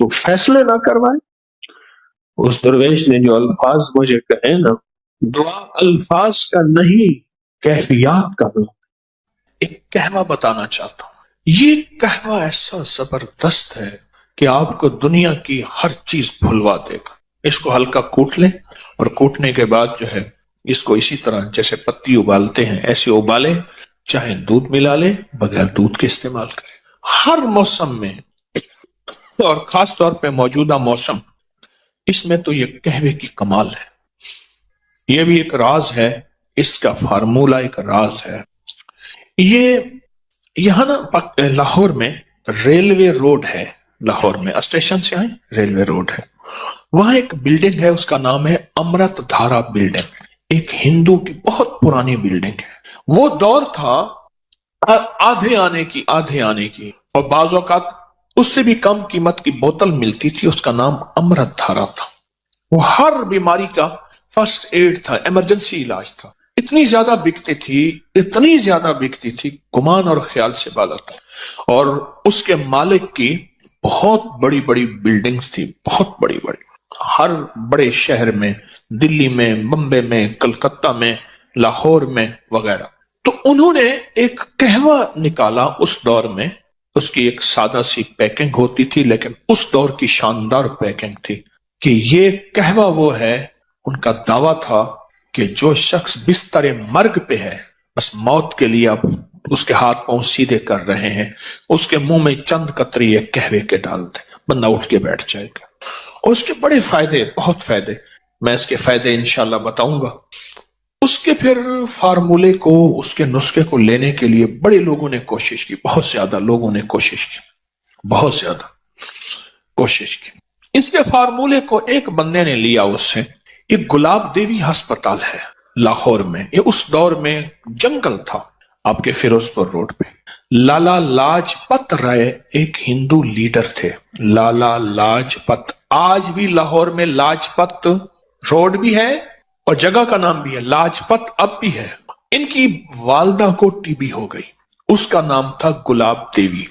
تو फैसले ना करवाए। उस दरवेश ने जो अल्फाज मुझे कहे ना, दुआ अल्फाज का नहीं कैफियत का दो। एक कहवा बताना चाहता हूं, ये कहवा ऐसा जबरदस्त है कि आपको दुनिया की हर चीज भुलवा देगा। इसको हल्का कूट लें और कूटने के बाद जो है इसको इसी तरह जैसे पत्ती उबालते हैं ऐसे उबाले, चाहे दूध मिला ले, बगैर दूध के इस्तेमाल करें। हर मौसम में और खास तौर पे मौजूदा मौसम, इसमें तो ये कहवे की कमाल है। ये भी एक राज है, इसका फार्मूला एक राज है। ये यहाँ ना लाहौर में रेलवे रोड है, लाहौर में स्टेशन से आए रेलवे रोड है, वहां एक बिल्डिंग है, उसका नाम है अमृत धारा बिल्डिंग। एक हिंदू की बहुत पुरानी बिल्डिंग है। वो दौर था आधे आने की और बाज़ औक़ात उससे भी कम कीमत की बोतल मिलती थी, उसका नाम अमृत धारा था। वो हर बीमारी का फर्स्ट एड था, इमरजेंसी इलाज था। इतनी ज्यादा बिकती थी, गुमान और ख्याल से बाला था। और उसके मालिक की बहुत बड़ी बड़ी बिल्डिंग्स थी, बहुत बड़ी बड़ी, हर बड़े शहर में, दिल्ली में, बम्बे में, कलकत्ता में, लाहौर में वगैरह। तो उन्होंने एक कहवा निकाला उस दौर में। उसकी एक सादा सी पैकिंग होती थी, लेकिन उस दौर की शानदार पैकिंग थी कि ये कहवा वो है। उनका दावा था कि जो शख्स बिस्तर मर्ग पे है, बस मौत के लिए अब उसके हाथ पांव सीधे कर रहे हैं, उसके मुंह में चंद कतरी कहवे के डाल दे, बंदा उठ के बैठ जाएगा। और उसके बड़े फायदे, बहुत फायदे, मैं इसके फायदे इंशाल्लाह बताऊंगा। उसके फिर फार्मूले को, उसके नुस्खे को लेने के लिए बड़े लोगों ने कोशिश की, बहुत ज्यादा लोगों ने कोशिश की, बहुत ज्यादा कोशिश की। इसके फार्मूले को एक बंदे ने लिया उससे। एक गुलाब देवी अस्पताल है लाहौर में, ये उस दौर में जंगल था आपके फिरोजपुर रोड पे। लाला लाजपत राय एक हिंदू लीडर थे, लाला लाजपत। आज भी लाहौर में लाजपत रोड भी है और जगह का नाम भी है, लाजपत अब भी है। इनकी वालदा को टीबी हो गई, उसका नाम था गुलाब देवी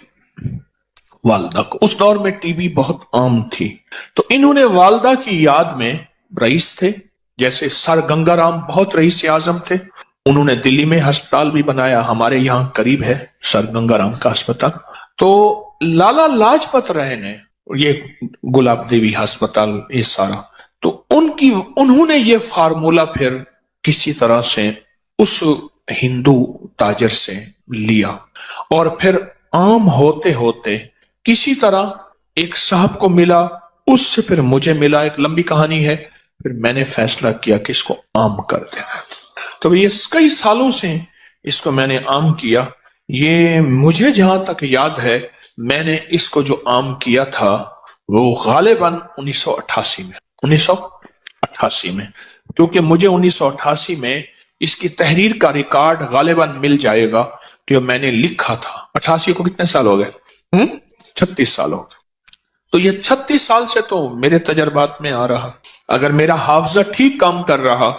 वालदा को। उस दौर में टीबी बहुत आम थी, तो इन्होंने वालदा की याद में, रईस थे जैसे सर गंगाराम बहुत रईस आजम थे, उन्होंने दिल्ली में अस्पताल भी बनाया, हमारे यहाँ करीब है सर गंगाराम का अस्पताल। तो लाला लाजपत राय ने ये गुलाब देवी अस्पताल, ये सारा, तो उन्होंने ये फार्मूला फिर किसी तरह से उस हिंदू ताजर से लिया और फिर आम होते होते किसी तरह एक साहब को मिला, उससे फिर मुझे मिला, एक लंबी कहानी है। फिर मैंने फैसला किया कि इसको आम कर देना। तो ये कई सालों से इसको मैंने आम किया। ये मुझे जहां तक याद है, मैंने इसको जो आम किया था वो गालिबन 1988 में, क्योंकि मुझे 1988 में इसकी तहरीर का रिकॉर्ड गालिबन मिल जाएगा कि मैंने लिखा था। 88 को कितने साल हो गए? 36 साल हो गए। तो ये 36 साल से तो मेरे तजर्बात में आ रहा। अगर मेरा हाफजा ठीक काम कर रहा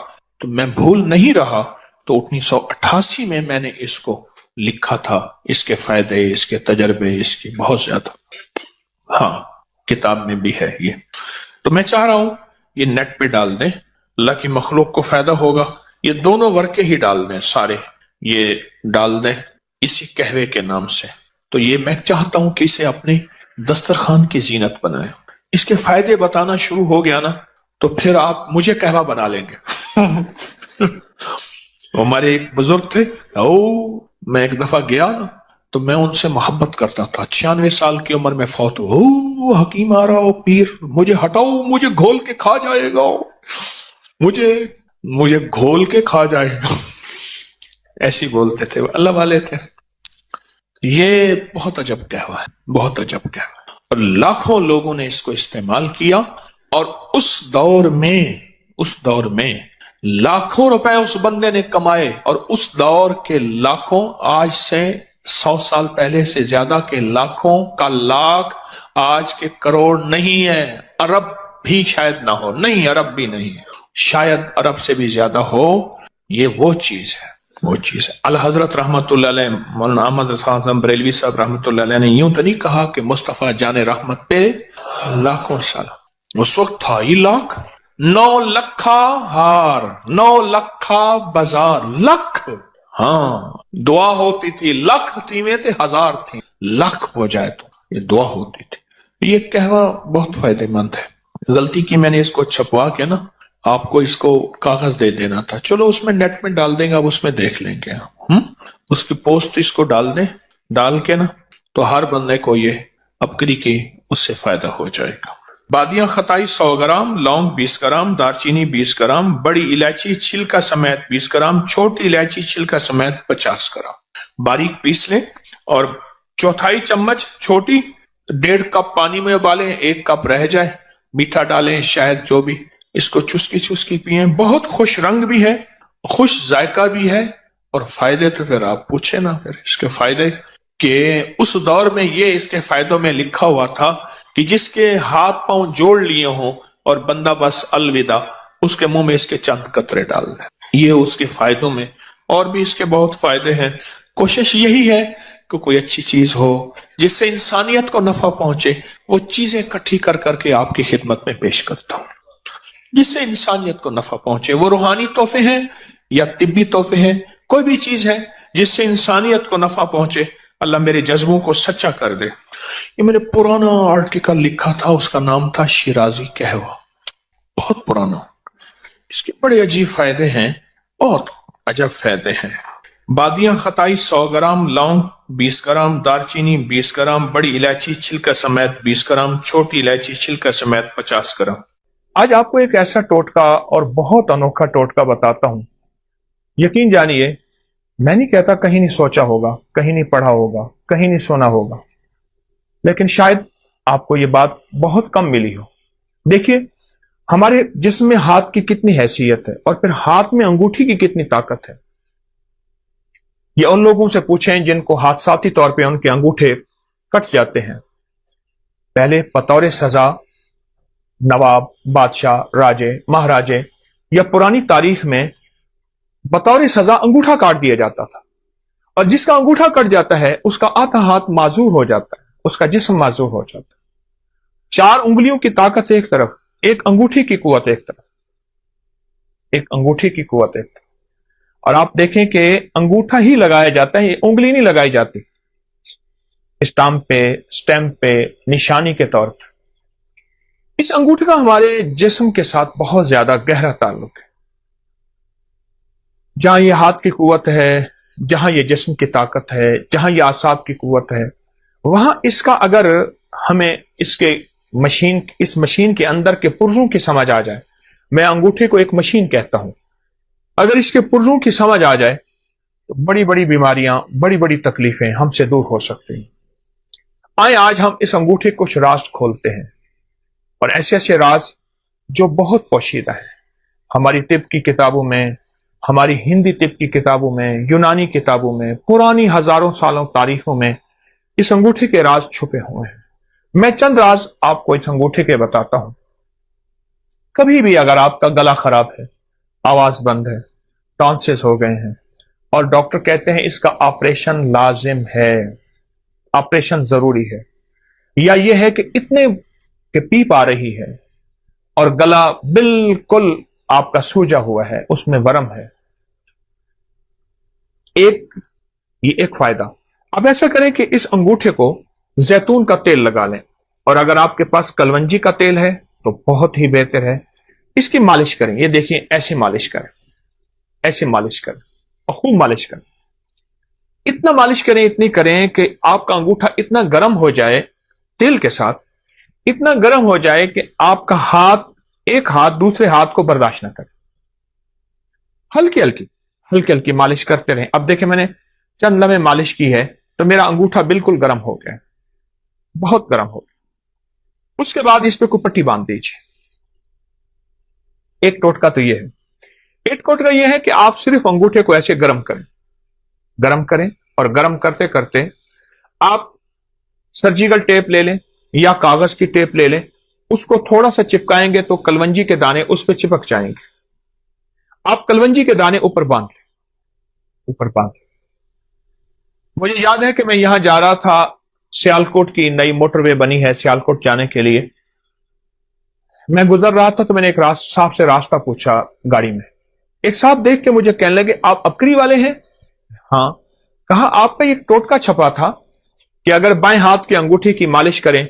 तो मैं भूल नहीं रहा, तो 1988 में मैंने इसको लिखा था। इसके फायदे, इसके तजर्बे, इसकी बहुत ज्यादा, हाँ, किताब में भी है ये। तो मैं चाह रहा हूं ये नेट पे डाल दें, अल्लाह की मखलूक को फायदा होगा। ये दोनों वर्के ही डाल दें, सारे ये डाल दें इसी कहवे के नाम से। तो ये मैं चाहता हूं कि इसे अपने दस्तरखान की जीनत बनाएं। इसके फायदे बताना शुरू हो गया ना, तो फिर आप मुझे कहवा बना लेंगे। हमारे एक बुजुर्ग थे, मैं एक दफा गया ना, तो मैं उनसे मोहब्बत करता था। 96 साल की उम्र में फौत हो, हकीम आ रहा हो, पीर मुझे हटाओ, मुझे घोल के खा जाएगा, मुझे घोल के खा जाएगा, ऐसे बोलते थे, अल्लाह वाले थे। ये बहुत अजब कहवा है, बहुत अजब कहवा, और लाखों लोगों ने इसको इस्तेमाल किया। और उस दौर में लाखों रुपए उस बंदे ने कमाए, और उस दौर के लाखों, आज से 100 साल पहले से ज्यादा के लाखों का लाख आज के करोड़ नहीं है, अरब भी शायद ना हो, नहीं अरब भी नहीं है, शायद अरब से भी ज्यादा हो। ये वो चीज है। वो चीज है। अल हजरत रहमतुल्लाह अलैह मौलाना अहमद रज़ा खान बरेलवी साहब रहमतुल्लाह अलैह ने यूं तो नहीं कहा कि मुस्तफ़ा जाने रहमत पे लाखों सलाम। उस वक्त था ही लाख, 9 लखा हार, 9 लखा बाजार, लख। हाँ, दुआ होती थी, लख थी में थे, हजार थी, लख हो जाए तो ये दुआ होती थी। ये कहवा बहुत फायदेमंद है। गलती की मैंने इसको छपवा के ना आपको इसको कागज दे देना था, चलो उसमें नेट में डाल देंगे, अब उसमें देख लेंगे आप। उसकी पोस्ट इसको डाल दें, डाल के ना तो हर बंदे को ये अपकरी की उससे फायदा हो जाएगा। बादियां खताई 100 ग्राम, लौंग 20 ग्राम, दारचीनी 20 ग्राम, बड़ी इलायची छिलका समेत 20 ग्राम, छोटी इलायची छिलका समेत 50 ग्राम बारीक पीस लें और चौथाई चम्मच छोटी 1.5 कप पानी में उबालें, 1 कप रह जाए, मीठा डालें, शायद जो भी, इसको चुस्की चुस्की पिए। बहुत खुश रंग भी है, खुश जायका भी है, और फायदे तो फिर आप पूछे ना, फिर इसके फायदे कि उस दौर में ये इसके फायदों में लिखा हुआ था कि जिसके हाथ पांव जोड़ लिए हों और बंदा बस अलविदा, उसके मुंह में इसके चंद कतरे डाल दें। ये उसके फायदों में, और भी इसके बहुत फायदे हैं। कोशिश यही है कि कोई अच्छी चीज हो जिससे इंसानियत को नफा पहुंचे, वो चीजें इकट्ठी कर करके आपकी खिदमत में पेश करता हूं जिससे इंसानियत को नफा पहुंचे। वो रूहानी तोहफे हैं या तिब्बी तोहफे हैं, कोई भी चीज है जिससे इंसानियत को नफा पहुंचे, अल्लाह मेरे जज्बों को सच्चा कर दे। ये मैंने पुराना आर्टिकल लिखा था, उसका नाम था शिराजी कहवा, बहुत पुराना। इसके बड़े अजीब फायदे हैं, बहुत अजब फायदे हैं। बादियां खताई 100 ग्राम, लौंग 20 ग्राम, दारचीनी 20 ग्राम, बड़ी इलायची छिलका समेत 20 ग्राम, छोटी इलायची छिलका समेत 50 ग्राम। आज आपको एक ऐसा टोटका और बहुत अनोखा टोटका बताता हूं। यकीन जानिए, मैं नहीं कहता कहीं नहीं सोचा होगा, कहीं नहीं पढ़ा होगा, कहीं नहीं सुना होगा, लेकिन शायद आपको ये बात बहुत कम मिली हो। देखिए, हमारे जिस्म में हाथ की कितनी हैसियत है और फिर हाथ में अंगूठी की कितनी ताकत है। ये उन लोगों से पूछें जिनको हादसाती तौर पे उनके अंगूठे कट जाते हैं। पहले बतौर सजा नवाब, बादशाह, राजे, महाराजे या पुरानी तारीख में बतौर सजा अंगूठा काट दिया जाता था, और जिसका अंगूठा कट जाता है उसका आधा हाथ माजूर हो जाता है, उसका जिस्म माजूर हो जाता है। 4 उंगलियों की ताकत एक तरफ, एक अंगूठी की कुव्वत एक तरफ, एक अंगूठी की कुव्वत एक तरफ। और आप देखें कि अंगूठा ही लगाया जाता है, ये उंगली नहीं लगाई जाती स्टाम्प पे निशानी के तौर पर। इस अंगूठे का हमारे जिस्म के साथ बहुत ज्यादा गहरा ताल्लुक है। जहां ये हाथ की कुव्वत है, जहां ये जिस्म की ताकत है, जहां ये आसाब की कुव्वत है, वहां इसका अगर हमें इस मशीन के अंदर के पुर्जों की समझ आ जाए, मैं अंगूठे को एक मशीन कहता हूं, अगर इसके पुर्जों की समझ आ जाए तो बड़ी बड़ी बीमारियां, बड़ी बड़ी तकलीफें हमसे दूर हो सकती हैं। आए आज हम इस अंगूठे कुछ राज खोलते हैं, और ऐसे ऐसे राज जो बहुत पोशीदा है। हमारी तिब की किताबों में, हमारी हिंदी तिब की किताबों में, यूनानी किताबों में, पुरानी हजारों सालों तारीखों में इस अंगूठे के राज छुपे हुए हैं। मैं चंद राज आपको इस अंगूठे के बताता हूं। कभी भी अगर आपका गला खराब है, आवाज बंद है, टॉन्सिस हो गए हैं और डॉक्टर कहते हैं इसका ऑपरेशन लाजिम है, ऑपरेशन जरूरी है, या यह है कि इतने कि पीप आ रही है और गला बिल्कुल आपका सूजा हुआ है, उसमें वरम है, ये एक फायदा। अब ऐसा करें कि इस अंगूठे को जैतून का तेल लगा लें, और अगर आपके पास कलवंजी का तेल है तो बहुत ही बेहतर है। इसकी मालिश करें, ये देखिए ऐसे मालिश करें, ऐसे मालिश करें और खूब मालिश करें। इतना मालिश करें, इतनी करें कि आपका अंगूठा इतना गर्म हो जाए, तेल के साथ इतना गर्म हो जाए कि आपका एक हाथ दूसरे हाथ को बर्दाश्त ना करे। हल्की हल्की मालिश करते रहें। अब देखिए, मैंने चंद लम्हे मालिश की है तो मेरा अंगूठा बिल्कुल गर्म हो गया, बहुत गर्म हो गया। उसके बाद इस पे कोई पट्टी बांध दीजिए। एक टोटका तो यह है। एक टोटका यह है कि आप सिर्फ अंगूठे को ऐसे गर्म करें और गर्म करते करते आप सर्जिकल टेप ले लें या कागज की टेप ले लें, उसको थोड़ा सा चिपकाएंगे तो कलवंजी के दाने उस पर चिपक जाएंगे। आप कलवंजी के दाने ऊपर बांध लें, اوپر باندھ. مجھے یاد ہے کہ میں یہاں جا رہا تھا، سیالکوٹ کی نئی موٹر وے بنی ہے سیالکوٹ جانے کے لیے. میں گزر رہا تھا تو میں نے ایک صاحب سے راستہ پوچھا گاڑی میں. ایک صاحب دیکھ کے مجھے کہنے لگے آپ ابکری والے ہیں؟ ہاں. کہا آپ پہ ایک ٹوٹکا چھپا تھا کہ اگر بائیں ہاتھ کی انگوٹھی کی مالش کریں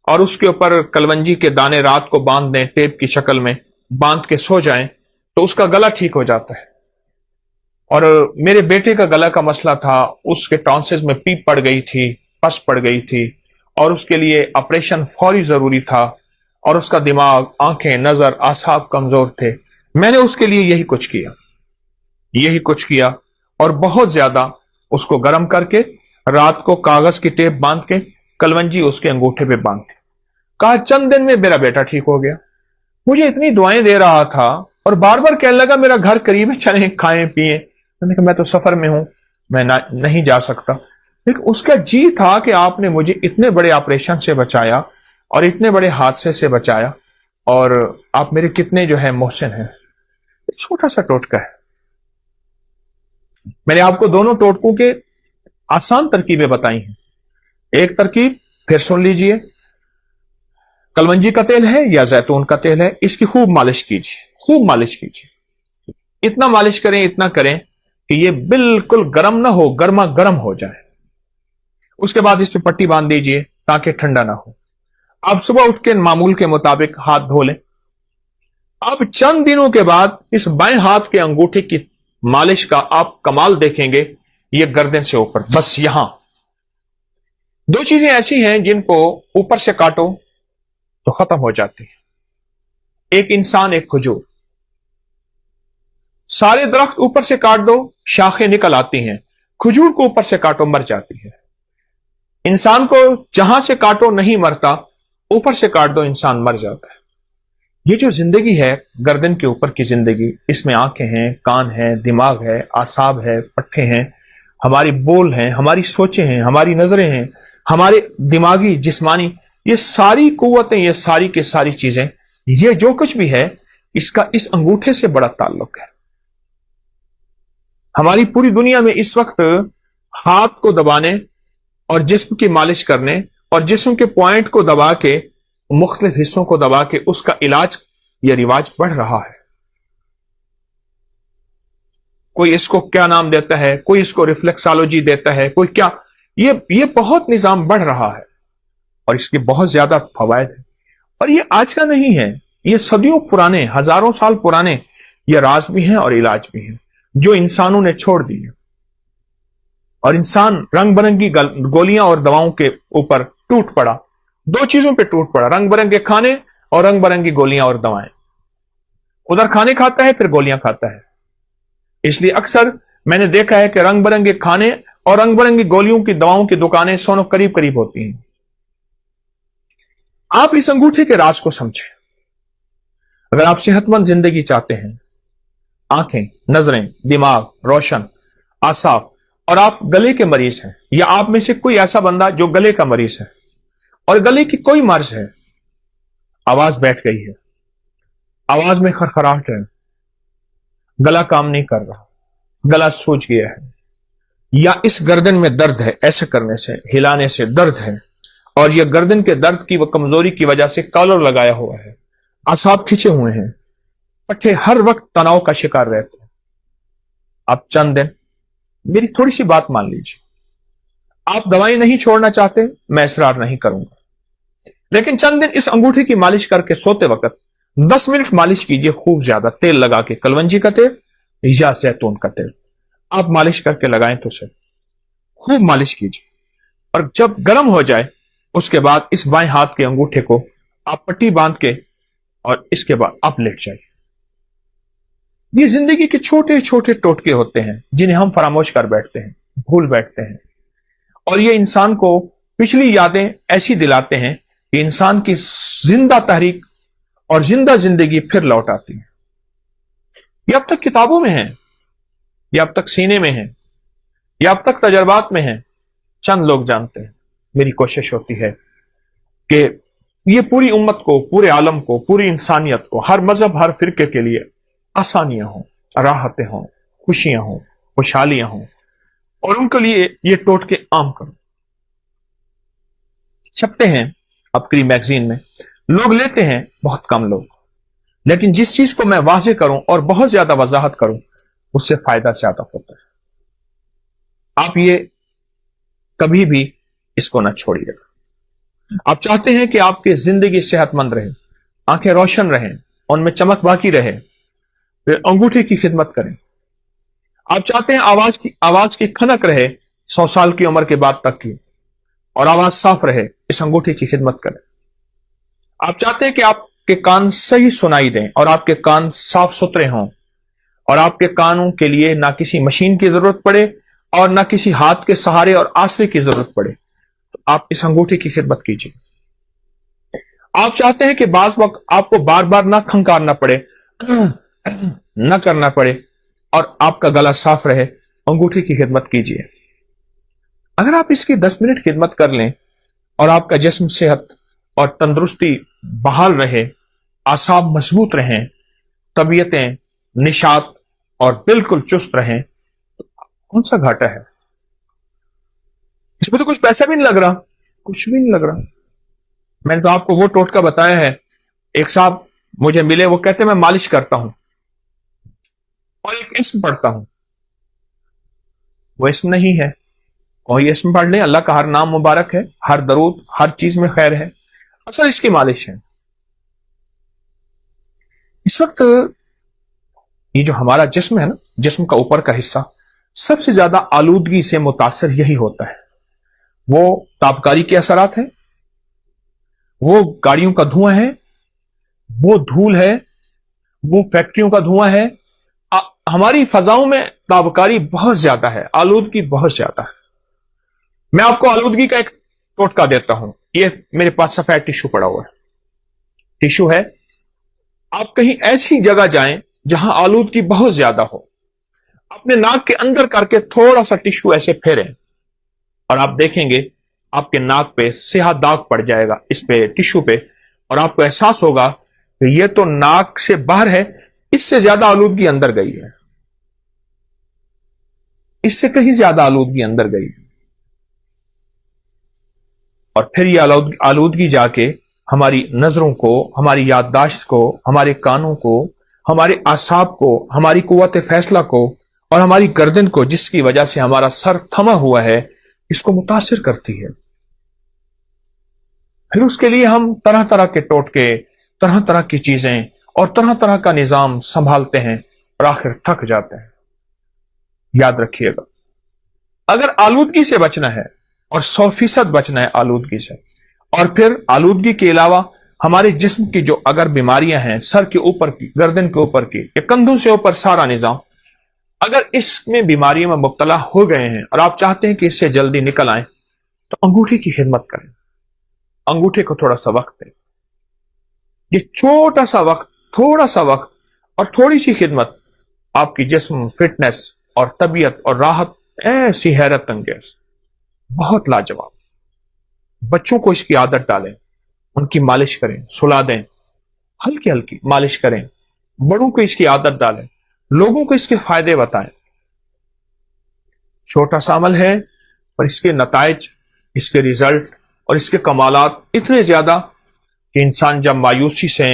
اور اس کے اوپر کلونجی کے دانے رات کو باندھ دیں، ٹیپ کی شکل میں باندھ کے سو جائیں تو اس کا گلا ٹھیک ہو جاتا ہے. اور میرے بیٹے کا گلا کا مسئلہ تھا، اس کے ٹانسز میں پیپ پڑ گئی تھی، پس پڑ گئی تھی، اور اس کے لیے آپریشن فوری ضروری تھا، اور اس کا دماغ، آنکھیں، نظر، اعصاب کمزور تھے. میں نے اس کے لیے یہی کچھ کیا اور بہت زیادہ اس کو گرم کر کے رات کو کاغذ کی ٹیپ باندھ کے کلونجی اس کے انگوٹھے پہ باندھ کے کہا چند دن میں میرا بیٹا ٹھیک ہو گیا. مجھے اتنی دعائیں دے رہا تھا اور بار بار کہنے لگا میرا گھر قریب ہے، چلیں کھائیں پیئیں. میں نے کہا میں تو سفر میں ہوں، میں نہیں جا سکتا. لیکن اس کا جی تھا کہ آپ نے مجھے اتنے بڑے آپریشن سے بچایا اور اتنے بڑے حادثے سے بچایا، اور آپ میرے کتنے جو ہے محسن ہیں. چھوٹا سا ٹوٹکا ہے. میں نے آپ کو دونوں ٹوٹکوں کے آسان ترکیبیں بتائی ہیں. ایک ترکیب پھر سن لیجئے. کلونجی کا تیل ہے یا زیتون کا تیل ہے، اس کی خوب مالش کیجیے. اتنا مالش کریں، اتنا کریں کہ یہ بالکل گرم نہ ہو، گرما گرم ہو جائے. اس کے بعد اس پہ پٹی باندھ دیجئے تاکہ ٹھنڈا نہ ہو. آپ صبح اٹھ کے معمول کے مطابق ہاتھ دھو لیں. اب چند دنوں کے بعد اس بائیں ہاتھ کے انگوٹھے کی مالش کا آپ کمال دیکھیں گے. یہ گردن سے اوپر، بس یہاں. دو چیزیں ایسی ہیں جن کو اوپر سے کاٹو تو ختم ہو جاتی ہیں. ایک انسان، ایک کھجور. سارے درخت اوپر سے کاٹ دو، شاخیں نکل آتی ہیں. کھجور کو اوپر سے کاٹو، مر جاتی ہے. انسان کو جہاں سے کاٹو نہیں مرتا، اوپر سے کاٹ دو انسان مر جاتا ہے. یہ جو زندگی ہے، گردن کے اوپر کی زندگی، اس میں آنکھیں ہیں، کان ہیں، دماغ ہے، اعصاب ہے، پٹھے ہیں، ہماری بول ہیں، ہماری سوچیں ہیں، ہماری نظریں ہیں، ہمارے دماغی جسمانی، یہ ساری قوتیں، یہ ساری کی ساری چیزیں، یہ جو کچھ بھی ہے اس کا اس انگوٹھے سے بڑا تعلق ہے. ہماری پوری دنیا میں اس وقت ہاتھ کو دبانے اور جسم کی مالش کرنے اور جسم کے پوائنٹ کو دبا کے، مختلف حصوں کو دبا کے اس کا علاج یا رواج بڑھ رہا ہے. کوئی اس کو کیا نام دیتا ہے، کوئی اس کو ریفلیکسالوجی دیتا ہے، کوئی کیا. یہ بہت نظام بڑھ رہا ہے اور اس کے بہت زیادہ فوائد ہیں. اور یہ آج کا نہیں ہے، یہ صدیوں پرانے، ہزاروں سال پرانے یہ راز بھی ہیں اور علاج بھی ہیں جو انسانوں نے چھوڑ دی. اور انسان رنگ برنگی گولیاں اور دواؤں کے اوپر ٹوٹ پڑا. دو چیزوں پہ ٹوٹ پڑا، رنگ برنگے کھانے اور رنگ برنگی گولیاں اور دوائیں. ادھر کھانے کھاتا ہے، پھر گولیاں کھاتا ہے. اس لیے اکثر میں نے دیکھا ہے کہ رنگ برنگے کھانے اور رنگ برنگی گولیوں کی دواؤں کی دکانیں سونوں قریب قریب ہوتی ہیں. آپ اس انگوٹھے کے راز کو سمجھیں. اگر آپ صحت مند زندگی چاہتے ہیں، آنکھیں، نظریں، دماغ روشن، اعصاب، اور آپ گلے کے مریض ہیں، یا آپ میں سے کوئی ایسا بندہ جو گلے کا مریض ہے اور گلے کی کوئی مرض ہے، آواز بیٹھ گئی ہے، آواز میں خرخراہٹ ہے، گلا کام نہیں کر رہا، گلا سوج گیا ہے، یا اس گردن میں درد ہے، ایسے کرنے سے، ہلانے سے درد ہے، اور یہ گردن کے درد کی وہ کمزوری کی وجہ سے کالر لگایا ہوا ہے، اعصاب کھچے ہوئے ہیں، پٹھے ہر وقت تناؤ کا شکار رہتے ہیں. آپ چند دن میری تھوڑی سی بات مان لیجیے. آپ دوائیں نہیں چھوڑنا چاہتے، میں اصرار نہیں کروں گا، لیکن چند دن اس انگوٹھی کی مالش کر کے سوتے وقت 10 منٹ مالش کیجیے خوب زیادہ تیل لگا کے، کلونجی کا تیل یا زیتون کا تیل. آپ مالش کر کے لگائیں تو سے خوب مالش کیجیے، اور جب گرم ہو جائے اس کے بعد اس بائیں ہاتھ کے انگوٹھے کو آپ پٹی باندھ کے اور اس کے بعد آپ لیٹ جائیے. یہ زندگی کے چھوٹے چھوٹے ٹوٹکے ہوتے ہیں جنہیں ہم فراموش کر بیٹھتے ہیں، بھول بیٹھتے ہیں، اور یہ انسان کو پچھلی یادیں ایسی دلاتے ہیں کہ انسان کی زندہ تحریک اور زندہ زندگی پھر لوٹ آتی ہے. یہ اب تک کتابوں میں ہیں، یہ اب تک سینے میں ہیں، یہ اب تک تجربات میں ہیں، چند لوگ جانتے ہیں. میری کوشش ہوتی ہے کہ یہ پوری امت کو، پورے عالم کو، پوری انسانیت کو، ہر مذہب، ہر فرقے کے لیے آسانیاں ہوں، راحتیں ہوں، خوشیاں ہوں، खुशहालियां हों, और उनके लिए ये टोटके आम करो। छपते हैं आपकी मैगजीन में, लोग लेते हैं बहुत कम लोग, लेकिन जिस चीज को मैं वाजे करूं और बहुत ज्यादा वजाहत करूं, उससे फायदा ज्यादा होता है। आप ये कभी भी इसको ना छोड़िएगा। आप चाहते हैं कि आपकी जिंदगी सेहतमंद रहे, आंखें रोशन रहें, उनमें चमक बाकी रहे, फिर अंगूठे की खिदमत करें। आप चाहते हैं आवाज की खनक रहे 100 साल की उम्र के बाद तक की, और आवाज साफ रहे, इस अंगूठे की खिदमत करें। आप चाहते हैं कि आपके कान सही सुनाई दें और आपके कान साफ सुथरे हों, और आपके कानों के लिए ना किसी मशीन की जरूरत पड़े और ना किसी हाथ के सहारे और आसरे की जरूरत पड़े, तो आप इस अंगूठे की खिदमत कीजिए। आप चाहते हैं कि बाज वक्त आपको बार बार ना खंकारना पड़े, ना करना पड़े, और आपका गला साफ रहे, अंगूठे की खिदमत कीजिए। अगर आप इसकी 10 मिनट खिदमत कर लें और आपका जिस्म सेहत और तंदुरुस्ती बहाल रहे, आसाब मजबूत रहें, तबीयतें निशात और बिल्कुल चुस्त रहें, तो कौन सा घाटा है? इसमें तो कुछ पैसा भी नहीं लग रहा, कुछ भी नहीं लग रहा। मैंने तो आपको वो टोटका बताया है। एक साहब मुझे मिले, वो कहते मैं मालिश करता हूं और एक इस्म पढ़ता हूं। वो इस्म नहीं है, कोई इस्म पढ़ लें, अल्लाह का हर नाम मुबारक है, हर दरूद हर चीज में खैर है, असल इसकी मालिश है। इस वक्त ये जो हमारा जिस्म है ना, जिस्म का ऊपर का हिस्सा सबसे ज्यादा आलूदगी से मुतासर यही होता है। वो तापकारी के असरात हैं, वो गाड़ियों का धुआं है, वो धूल है, वो फैक्ट्रियों का धुआं है। हमारी फजाओं में ताबकारी बहुत ज्यादा है, आलूदगी बहुत ज्यादा है। मैं आपको आलूदगी का एक टोटका देता हूं। ये मेरे पास सफेद टिश्यू पड़ा हुआ है, टिश्यू है। आप कहीं ऐसी जगह जाएं जहां आलूदगी बहुत ज्यादा हो, अपने नाक के अंदर करके थोड़ा सा टिश्यू ऐसे फेरें, और आप देखेंगे आपके नाक पे स्याह दाग पड़ जाएगा इस पे टिश्यू पे, और आपको एहसास होगा कि ये तो नाक से बाहर है, इससे ज्यादा आलूदगी अंदर गई है, इससे कहीं ज्यादा आलूदगी अंदर गई है। और फिर ये आलूदगी जाके हमारी नजरों को, हमारी याददाश्त को, हमारे कानों को, हमारे आसाब को, हमारी कुव्वत फैसला को और हमारी गर्दन को, जिसकी वजह से हमारा सर थमा हुआ है, इसको मुतासिर करती है। फिर उसके लिए हम तरह तरह के टोटके, तरह तरह की चीजें और तरह तरह का निजाम संभालते हैं और आखिर थक जाते हैं। याद रखिएगा, अगर आलूदगी से बचना है और 100% बचना है आलूदगी से, और फिर आलूदगी के अलावा हमारे जिस्म की जो अगर बीमारियां हैं, सर के ऊपर की, गर्दन के ऊपर की, या कंधों से ऊपर सारा निजाम, अगर इसमें बीमारियों में मुब्तला हो गए हैं और आप चाहते हैं कि इससे जल्दी निकल आए, तो अंगूठे की खिदमत करें। अंगूठे को थोड़ा सा वक्त दें। ये छोटा सा वक्त, थोड़ा सा वक्त और थोड़ी सी खिदमत आपकी जिस्म, फिटनेस और तबीयत और राहत ऐसी हैरत अंगेज, बहुत लाजवाब। बच्चों को इसकी आदत डालें, उनकी मालिश करें, सुला दें, हल्की हल्की मालिश करें। बड़ों को इसकी आदत डालें, लोगों को इसके फायदे बताएं। छोटा सा अमल है, पर इसके नताइज, इसके रिजल्ट और इसके कमालात इतने ज्यादा कि इंसान जब मायूसी से,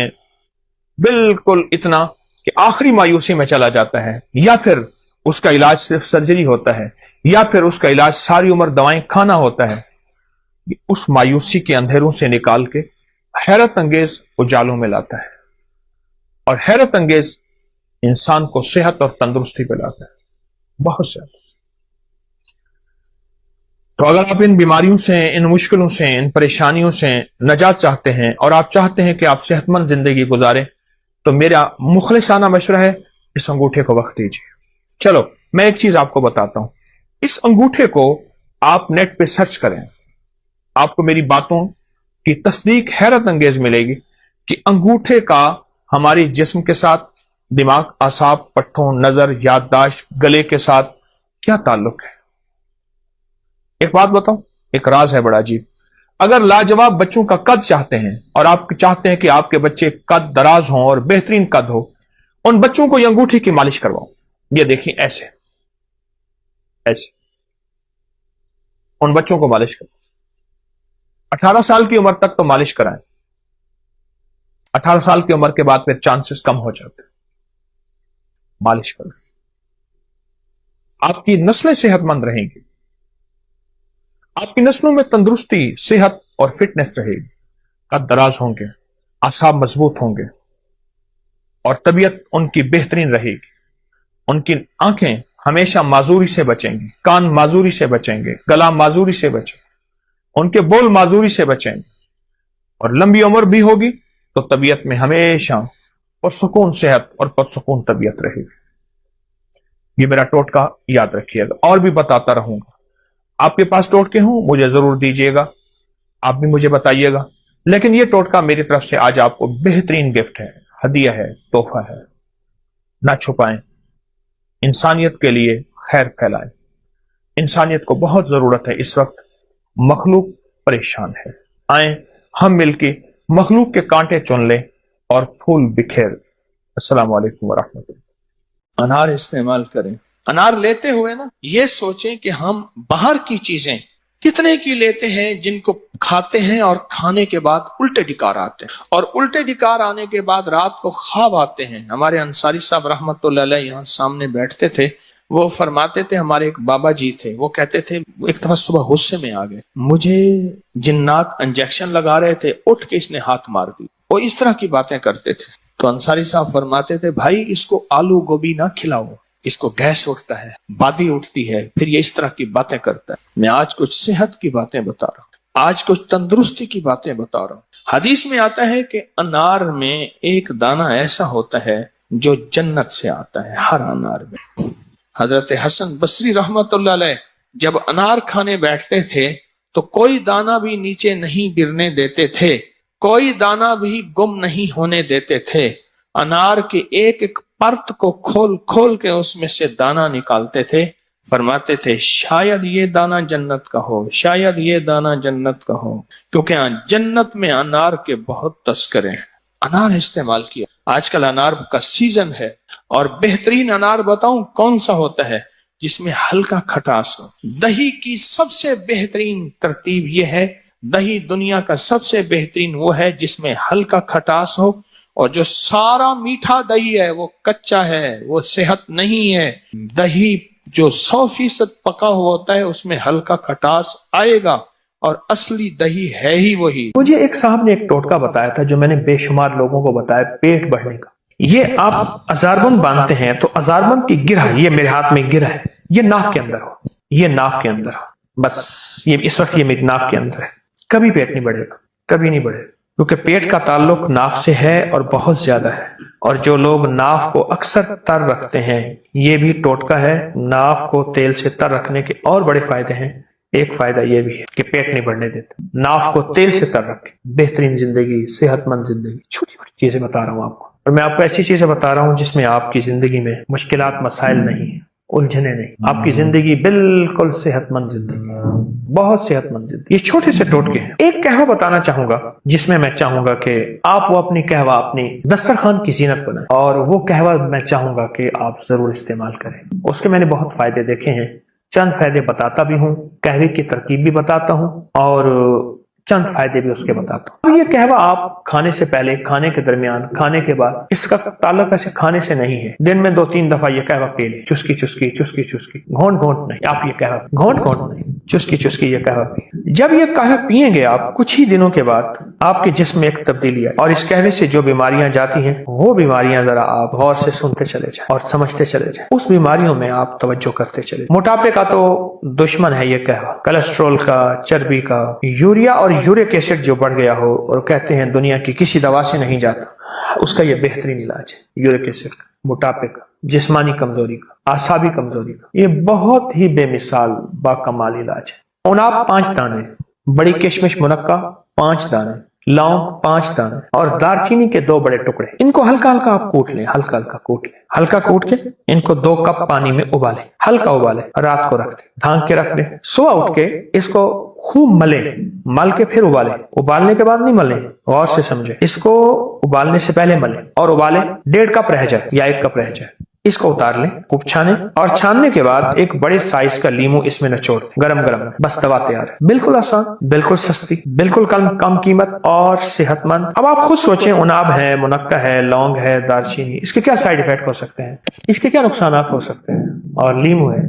बिल्कुल इतना कि आखिरी मायूसी में चला जाता है, या फिर उसका इलाज सिर्फ सर्जरी होता है, या फिर उसका इलाज सारी उम्र दवाएं खाना होता है, उस मायूसी के अंधेरों से निकाल के हैरत अंगेज उजालों में लाता है, और हैरत अंगेज इंसान को सेहत और तंदुरुस्ती पे लाता है, बहुत ज्यादा। तो अगर आप इन बीमारियों से, इन मुश्किलों से, इन परेशानियों से नजात चाहते हैं और आप चाहते हैं कि आप सेहतमंद जिंदगी गुजारें, तो मेरा मुखलिसाना मशवरा है, इस अंगूठे को वक्त दीजिए। चलो मैं एक चीज आपको बताता हूं, इस अंगूठे को आप नेट पे सर्च करें, आपको मेरी बातों की तस्दीक हैरत अंगेज मिलेगी कि अंगूठे का हमारी जिस्म के साथ, दिमाग, आसाब, पट्ठों, नजर, याददाश्त, गले के साथ क्या ताल्लुक है। एक बात बताऊं, एक राज है बड़ा अजीब। अगर लाजवाब बच्चों का कद चाहते हैं और आप चाहते हैं कि आपके बच्चे कद दराज हों और बेहतरीन कद हो, उन बच्चों को ये अंगूठे की मालिश करवाओ। ये देखिए ऐसे, ایسے ان بچوں کو مالش کریں. 18 سال کی عمر تک تو مالش کرائیں. 18 سال کی عمر کے بعد پھر چانسز کم ہو جاتے ہیں. مالش کریں. آپ کی نسلیں صحت مند رہیں گی. آپ کی نسلوں میں تندرستی، صحت اور فٹنس رہے گی. قد دراز ہوں گے، اعصاب مضبوط ہوں گے اور طبیعت ان کی بہترین رہے گی. ان کی آنکھیں ہمیشہ معذوری سے بچیں گی، کان معذوری سے بچیں گے، گلا معذوری سے بچیں گے، ان کے بول معذوری سے بچیں گے اور لمبی عمر بھی ہوگی تو طبیعت میں ہمیشہ پرسکون صحت اور پرسکون طبیعت رہے گی. یہ میرا ٹوٹکا یاد رکھیے گا. اور بھی بتاتا رہوں گا. آپ کے پاس ٹوٹکے ہوں مجھے ضرور دیجیے گا، آپ بھی مجھے بتائیے گا. لیکن یہ ٹوٹکا میری طرف سے آج آپ کو بہترین گفٹ ہے، ہدیہ ہے، تحفہ ہے. نہ چھپائیں. انسانیت کے لیے خیر پھیلائیں. انسانیت کو بہت ضرورت ہے اس وقت. مخلوق پریشان ہے. آئیں ہم مل کے مخلوق کے کانٹے چن لیں اور پھول بکھیر. السلام علیکم ورحمۃ اللہ. انار استعمال کریں. انار لیتے ہوئے نا یہ سوچیں کہ ہم باہر کی چیزیں کتنے کی لیتے ہیں جن کو کھاتے ہیں اور کھانے کے بعد الٹے ڈکار آتے ہیں، اور الٹے ڈکار آنے کے بعد رات کو خواب آتے ہیں. ہمارے انصاری صاحب رحمت اللہ علیہ یہاں سامنے بیٹھتے تھے، وہ فرماتے تھے، ہمارے ایک بابا جی تھے، وہ کہتے تھے ایک دفعہ صبح غصے میں آ گئے، مجھے جنات انجیکشن لگا رہے تھے، اٹھ کے اس نے ہاتھ مار دی. وہ اس طرح کی باتیں کرتے تھے. تو انصاری صاحب فرماتے تھے بھائی اس کو آلو گوبھی نہ کھلاؤ، اس کو گیس اٹھتا ہے، بادی اٹھتی ہے، پھر یہ اس طرح کی باتیں کرتا ہے. میں آج کچھ صحت کی باتیں بتا رہا ہوں، آج کچھ تندرستی کی باتیں بتا رہا ہوں. حدیث میں آتا ہے کہ انار میں ایک دانہ ایسا ہوتا ہے جو جنت سے آتا ہے. ہر انار میں حضرت حسن بصری رحمت اللہ علیہ جب انار کھانے بیٹھتے تھے تو کوئی دانہ بھی نیچے نہیں گرنے دیتے تھے، کوئی دانہ بھی گم نہیں ہونے دیتے تھے. انار کے ایک ایک پرت کو کھول کھول کے اس میں سے دانہ نکالتے تھے. فرماتے تھے شاید یہ دانہ جنت کا ہو، شاید یہ دانہ جنت کا ہو، کیونکہ جنت میں انار کے بہت تذکرے ہیں. انار استعمال کیا. آج کل انار کا سیزن ہے اور بہترین انار بتاؤں کون سا ہوتا ہے؟ جس میں ہلکا کھٹاس ہو. دہی کی سب سے بہترین ترتیب یہ ہے، دہی دنیا کا سب سے بہترین وہ ہے جس میں ہلکا کھٹاس ہو، اور جو سارا میٹھا دہی ہے وہ کچا ہے، وہ صحت نہیں ہے. دہی جو 100% پکا ہوا ہوتا ہے اس میں ہلکا کھٹاس آئے گا، اور اصلی دہی ہے ہی وہی. مجھے ایک صاحب نے ایک ٹوٹکا بتایا تھا جو میں نے بے شمار لوگوں کو بتایا پیٹ بڑھنے کا. یہ آپ ازاربند باندھتے ہیں تو ازاربند کی گرہ، یہ میرے ہاتھ میں گرہ ہے، یہ ناف کے اندر ہو، یہ ناف کے اندر ہو، بس یہ اس وقت یہ میری ناف کے اندر ہے. کبھی پیٹ نہیں بڑھے گا، کبھی نہیں بڑھے گا، کیونکہ پیٹ کا تعلق ناف سے ہے اور بہت زیادہ ہے. اور جو لوگ ناف کو اکثر تر رکھتے ہیں، یہ بھی ٹوٹکا ہے. ناف کو تیل سے تر رکھنے کے اور بڑے فائدے ہیں. ایک فائدہ یہ بھی ہے کہ پیٹ نہیں بڑھنے دیتے. ناف کو تیل سے تر رکھے. بہترین زندگی، صحت مند زندگی. چھوٹی چھوٹی چیزیں بتا رہا ہوں آپ کو، اور میں آپ کو ایسی چیزیں بتا رہا ہوں جس میں آپ کی زندگی میں مشکلات، مسائل نہیں ہیں، الجھنے نہیں. آپ کی زندگی بالکل صحت مند زندگی، بہت صحت مند زندگی. یہ چھوٹے سے ٹوٹکے ہیں. ایک قہوہ بتانا چاہوں گا جس میں چاہوں گا کہ آپ وہ اپنی قہوہ اپنی دسترخوان کی زینت بنائیں، اور وہ قہوہ میں چاہوں گا کہ آپ ضرور استعمال کریں. اس کے میں نے بہت فائدے دیکھے ہیں. چند فائدے بتاتا بھی ہوں، قہوے کی ترکیب بھی بتاتا ہوں، اور چند فائدے بھی اس کے بتاتا ہوں. اب یہ قہوہ آپ کھانے سے پہلے، کھانے کے درمیان، کھانے کے بعد، اس کا تعلق ایسے کھانے سے نہیں ہے. دن میں 2-3 دفعہ یہ قہوہ پی لیں. چسکی چسکی چسکی چسکی، گھونٹ گھونٹ نہیں. آپ یہ قہوہ گھونٹ گھونٹ نہیں، چسکی چسکی یہ قہوہ پی. جب یہ قہوہ پیئیں گے آپ، کچھ ہی دنوں کے بعد آپ کے جسم میں ایک تبدیلی آئے، اور اس قہوے سے جو بیماریاں جاتی ہیں وہ بیماریاں ذرا آپ غور سے سنتے چلے جائیں اور سمجھتے چلے جائیں. اس بیماریوں میں آپ توجہ کرتے چلے جائیں. موٹاپے کا تو دشمن ہے یہ قہوہ، کولیسٹرول کا، چربی کا، یوریا اور یورک ایسڈ جو بڑھ گیا ہو اور کہتے ہیں دنیا کی کسی دوا سے نہیں جاتا، اس کا یہ بہترین علاج ہے. یورک ایسڈ کا، موٹاپے کا، جسمانی کمزوری کا، اعصابی کمزوری کا، یہ بہت ہی بے مثال باکمال علاج ہے. آپ 5 دانے، بڑی کشمش منقع 5 دانے، لونگ 5 دانے، اور دارچینی کے 2 بڑے ٹکڑے. ان کو ہلکا ہلکا آپ کوٹ لیں، ہلکا ہلکا کوٹ لیں. ہلکا کوٹ کے ان کو 2 کپ پانی میں ابالیں، ہلکا ابالیں، رات کو رکھ دیں، ڈھانک کے رکھ دیں. صبح اٹھ کے اس کو خوب ملیں، مل کے پھر ابالیں. ابالنے کے بعد نہیں ملیں، غور سے سمجھیں. اس کو ابالنے سے پہلے ملیں اور ابالیں. 1.5 کپ رہ جائے یا 1 کپ رہ جائے، इसको उतार लें, खूब छाने, और छानने के बाद एक बड़े साइज का लीमू इसमें निचोड़ दें, गरम गरम, बस दवा तैयार है। बिल्कुल आसान, बिल्कुल सस्ती, बिल्कुल कम कीमत और सेहतमंद। अब आप खुद सोचें, उनाब है, मुनक्का है, लौंग है, दालचीनी, इसके क्या साइड इफेक्ट हो सकते हैं, इसके क्या नुकसान हो सकते हैं, और लीमू है,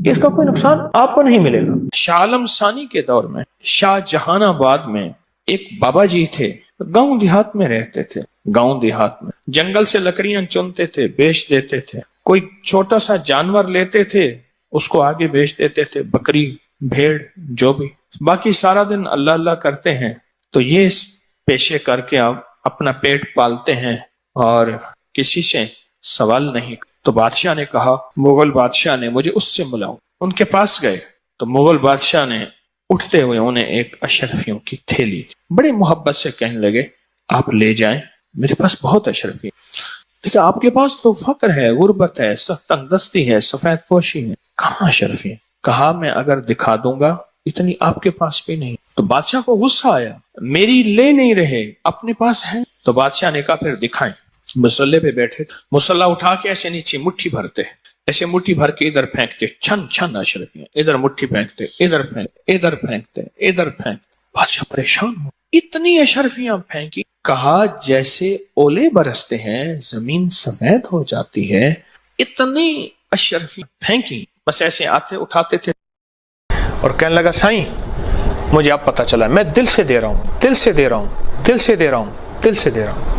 इसका कोई नुकसान आपको नहीं मिलेगा। शाह आलम सानी के दौर में शाहजहानाबाद में एक बाबा जी थे, गांव देहात में रहते थे। गांव देहात में जंगल से लकड़ियां चुनते थे, बेच देते थे। कोई छोटा सा जानवर लेते थे, उसको आगे बेच देते थे, बकरी, भेड़, जो भी। बाकी सारा दिन अल्लाह अल्लाह करते हैं। तो ये पेशे करके आप अपना पेट पालते हैं और किसी से सवाल नहीं। तो बादशाह ने कहा, मुगल बादशाह ने, मुझे उससे मिलाओ। उनके पास गए तो मुगल बादशाह ने उठते हुए उन्हें एक अशरफियों की थैली बड़ी मोहब्बत से कहने लगे, आप ले जाएं, मेरे पास बहुत अशरफी। देखिए, आपके पास तो फक्र है, गुर्बत है, तंगदस्ती है, सफेद पोशी है, कहाँ अशरफी? कहा, मैं अगर दिखा दूंगा इतनी आपके पास भी नहीं। तो बादशाह को गुस्सा आया, मेरी ले नहीं रहे, अपने पास है। तो बादशाह ने कहा, फिर दिखाएं। मुसल्ले पे बैठे, मुसल्ला उठा के ऐसे नीचे मुट्ठी भरते, ऐसे मुट्ठी भर के इधर फेंकते, छन छन अशरफियां, इधर मुट्ठी फेंकते, इधर फेंकते, इधर फेंकते, इधर फेंक। बादशाह परेशान हो, इतनी अशरफियां फेंकी। कहा, जैसे ओले बरसते हैं, जमीन सफेद हो जाती है, इतनी अशरफियां फेंकी। बस ऐसे आते उठाते थे और कहने लगा, साईं, मुझे अब पता चला, मैं दिल से दे रहा हूं, दिल से दे रहा हूं, दिल से दे रहा हूं, दिल से दे रहा हूं,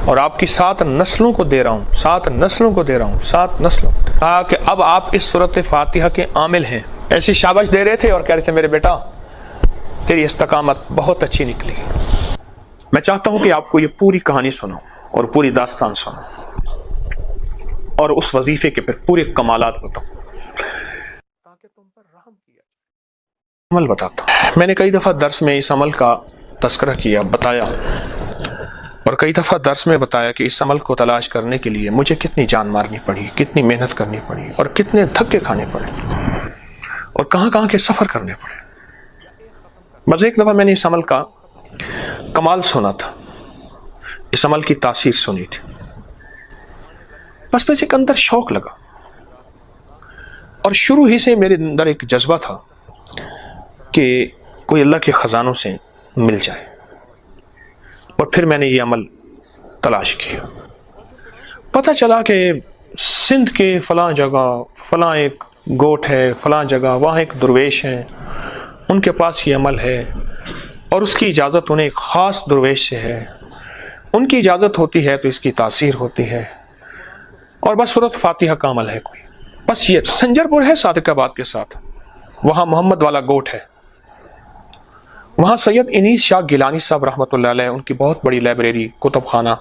और आपकी 7 नस्लों को दे रहा हूं, 7 नस्लों को दे रहा हूं, 7 नस्लों। कहा कि अब आप इस सूरत फातिहा के आमिल हैं। ऐसी शाबाश दे रहे थे और कह रहे थे, मेरे बेटा, तेरी इस्तकामत बहुत अच्छी निकली। मैं चाहता हूं कि आपको ये पूरी कहानी सुनो और पूरी दास्तान सुनो और उस वजीफे के फिर पूरे कमालात बताऊं, ताकि तुम पर रहम किया। अमल बताता हूं। मैंने कई दफा दर्स में इस अमल का तस्करा किया, बताया, और कई दफा दर्स में बताया कि इस अमल को तलाश करने के लिए मुझे कितनी जान मारनी पड़ी, कितनी मेहनत करनी पड़ी, और कितने धक्के खाने पड़े, और कहां कहां के सफर करने पड़े। बस एक दफा मैंने इस अमल का कमाल सुना था, इस अमल की तासीर सुनी थी। बस मुझे एक अंदर शौक लगा, और शुरू ही से मेरे अंदर एक जज्बा था कि कोई अल्लाह के खजानों से मिल जाए। और फिर मैंने ये अमल तलाश किया। पता चला कि सिंध के फलां जगह फलां एक गोट है, फलां जगह वहाँ एक दुर्वेश है, उनके पास ये अमल है, और उसकी इजाज़त उन्हें एक ख़ास दुर्वेश से है। उनकी इजाज़त होती है तो इसकी तासीर होती है, और बस सूरत फातिहा का अमल है कोई। बस ये संजरपुर है सादिकाबाद के साथ, वहाँ मोहम्मद वाला गोट है, वहाँ सैयद इनीस शाह गिलानी साहब रहमतुल्लाह अलैह, उनकी बहुत बड़ी लाइब्रेरी, कुतुब खाना।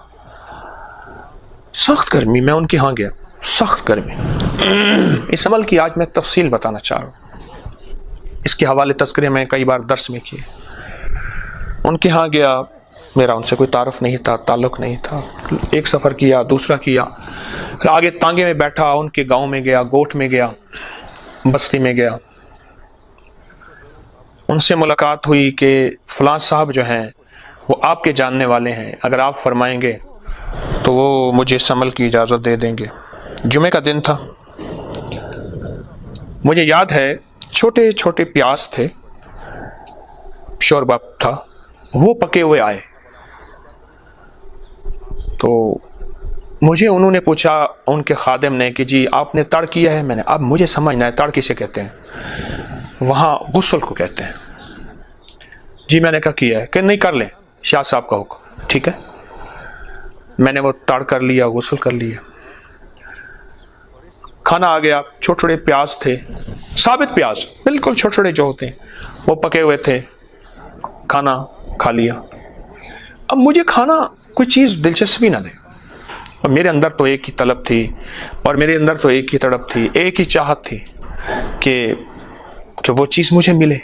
सख्त गर्मी, मैं उनके यहाँ गया, सख्त गर्मी। इस अमल की आज मैं तफसील बताना चाह रहा हूँ। इसके हवाले तज़किरे मैं कई बार दर्स में किए। उनके यहाँ गया, मेरा उनसे कोई तारुफ नहीं था, ताल्लुक़ नहीं था। एक सफ़र किया, दूसरा किया, फिर आगे तांगे में बैठा, उनके गाँव में गया, गोट में गया, बस्ती में गया। उनसे मुलाकात हुई कि फ़लाँ साहब जो हैं वो आपके जानने वाले हैं, अगर आप फरमाएंगे तो वो मुझे इस अमल की इजाज़त दे देंगे। जुमे का दिन था, मुझे याद है छोटे छोटे प्याज थे, शोरबा था, वो पके हुए आए। तो मुझे उन्होंने पूछा, उनके खादिम ने, कि जी आपने तड़ किया है? मैंने, अब मुझे समझना है तड़ किसे कहते हैं, वहाँ गुस्ल को कहते हैं। जी मैंने कहा किया है। कि नहीं, कर लें, शाह साहब का हुक्म। ठीक है, मैंने वो तड़ कर लिया, गुस्ल कर लिया, खाना आ गया। छोटे छोटे प्याज थे, साबित प्याज, बिल्कुल छोटे छोटे जो होते हैं, वो पके हुए थे, खाना खा लिया। अब मुझे खाना कोई चीज़ दिलचस्पी ना दे, और मेरे अंदर तो एक ही तलब थी, और मेरे अंदर तो एक ही तड़प थी, एक ही चाहत थी कि वो चीज़ मुझे मिले।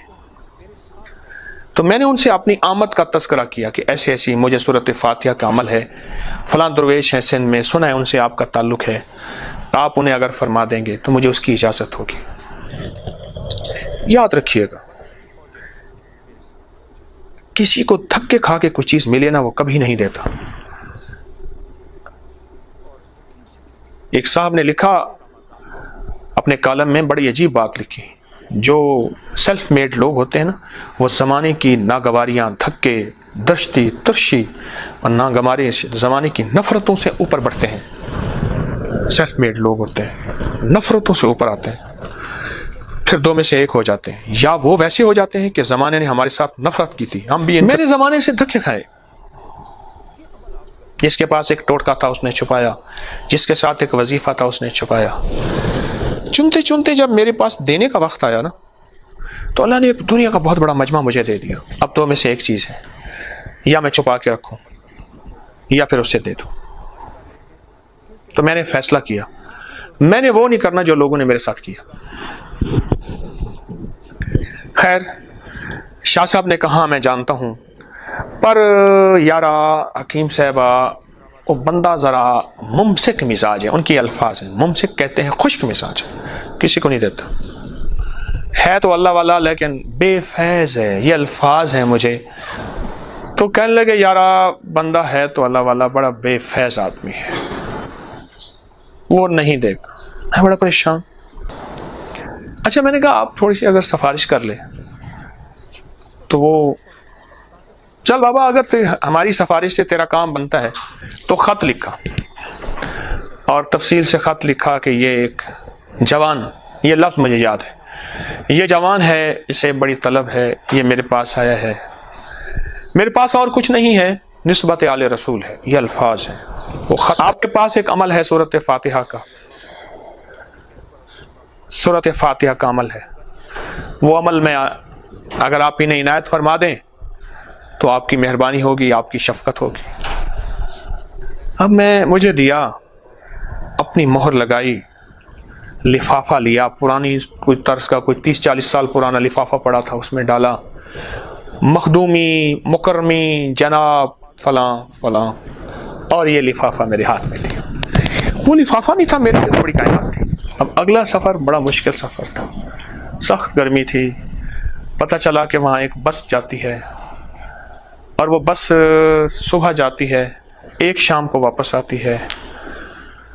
तो मैंने उनसे अपनी आमद का तस्करा किया कि ऐसे ऐसी मुझे सूरत फातिहा का अमल है, फलां दरवेश है सिंध में, सुना है उनसे आपका ताल्लुक़ है, आप उन्हें अगर फरमा देंगे तो मुझे उसकी इजाज़त होगी। याद रखिएगा, किसी को धक्के खा के कुछ चीज़ मिले ना, वो कभी नहीं देता। ایک صاحب نے لکھا اپنے کالم میں، بڑی عجیب بات لکھی، جو سیلف میڈ لوگ ہوتے ہیں نا، وہ زمانے کی ناگواریاں، دھکے، دشتی، ترشی اور ناگواری زمانے کی نفرتوں سے اوپر بڑھتے ہیں۔ سیلف میڈ لوگ ہوتے ہیں، نفرتوں سے اوپر آتے ہیں، پھر دو میں سے ایک ہو جاتے ہیں، یا وہ ویسے ہو جاتے ہیں کہ زمانے نے ہمارے ساتھ نفرت کی تھی، ہم بھی میرے زمانے سے دھکے کھائے۔ جس کے پاس ایک ٹوٹکا تھا اس نے چھپایا، جس کے ساتھ ایک وظیفہ تھا اس نے چھپایا۔ چنتے چنتے جب میرے پاس دینے کا وقت آیا نا، تو اللہ نے دنیا کا بہت بڑا مجمع مجھے دے دیا۔ اب دو میں سے ایک چیز ہے، یا میں چھپا کے رکھوں یا پھر اسے دے دوں۔ تو میں نے فیصلہ کیا، میں نے وہ نہیں کرنا جو لوگوں نے میرے ساتھ کیا۔ خیر، شاہ صاحب نے کہا میں جانتا ہوں، پر یارا حکیم صاحبہ، وہ بندہ ذرا ممسک مزاج ہے، ان کی الفاظ ہیں، ممسک کہتے ہیں خشک مزاج، کسی کو نہیں دیتا، ہے تو اللہ والا لیکن بے فیض ہے، یہ الفاظ ہیں مجھے۔ تو کہنے لگے یارا بندہ ہے تو اللہ والا، بڑا بے فیض آدمی ہے، وہ نہیں دے گا۔ میں بڑا پریشان۔ اچھا، میں نے کہا آپ تھوڑی سی اگر سفارش کر لیں تو وہ، چل بابا اگر ہماری سفارش سے تیرا کام بنتا ہے تو خط لکھا، اور تفصیل سے خط لکھا کہ یہ ایک جوان، یہ لفظ مجھے یاد ہے، یہ جوان ہے، اسے بڑی طلب ہے، یہ میرے پاس آیا ہے، میرے پاس اور کچھ نہیں ہے، نسبت آل رسول ہے، یہ الفاظ ہیں وہ خط۔ آپ کے پاس ایک عمل ہے سورۃ فاتحہ کا، سورۃ فاتحہ کا عمل ہے، وہ عمل میں اگر آپ انہیں عنایت فرما دیں تو آپ کی مہربانی ہوگی، آپ کی شفقت ہوگی۔ اب مجھے دیا، اپنی مہر لگائی، لفافہ لیا، پرانی کوئی طرز کا، کوئی 30-40 سال پرانا لفافہ پڑا تھا، اس میں ڈالا، مخدومی، مکرمی، جناب فلاں فلاں، اور یہ لفافہ میرے ہاتھ میں دیا۔ وہ لفافہ نہیں تھا، میرے لیے بڑی کائنات تھی۔ اب اگلا سفر بڑا مشکل سفر تھا، سخت گرمی تھی، پتہ چلا کہ وہاں ایک بس جاتی ہے، اور وہ بس صبح جاتی ہے، ایک شام کو واپس آتی ہے۔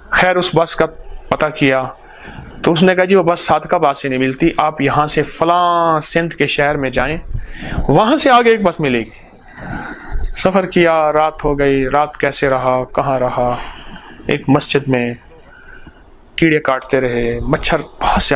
خیر اس بس کا پتہ کیا تو اس نے کہا جی وہ بس صادقہ آباد سے نہیں ملتی، آپ یہاں سے فلاں سندھ کے شہر میں جائیں، وہاں سے آگے ایک بس ملے گی۔ سفر کیا، رات ہو گئی، رات کیسے رہا، کہاں رہا، ایک مسجد میں کیڑے کاٹتے رہے، مچھر بہت سے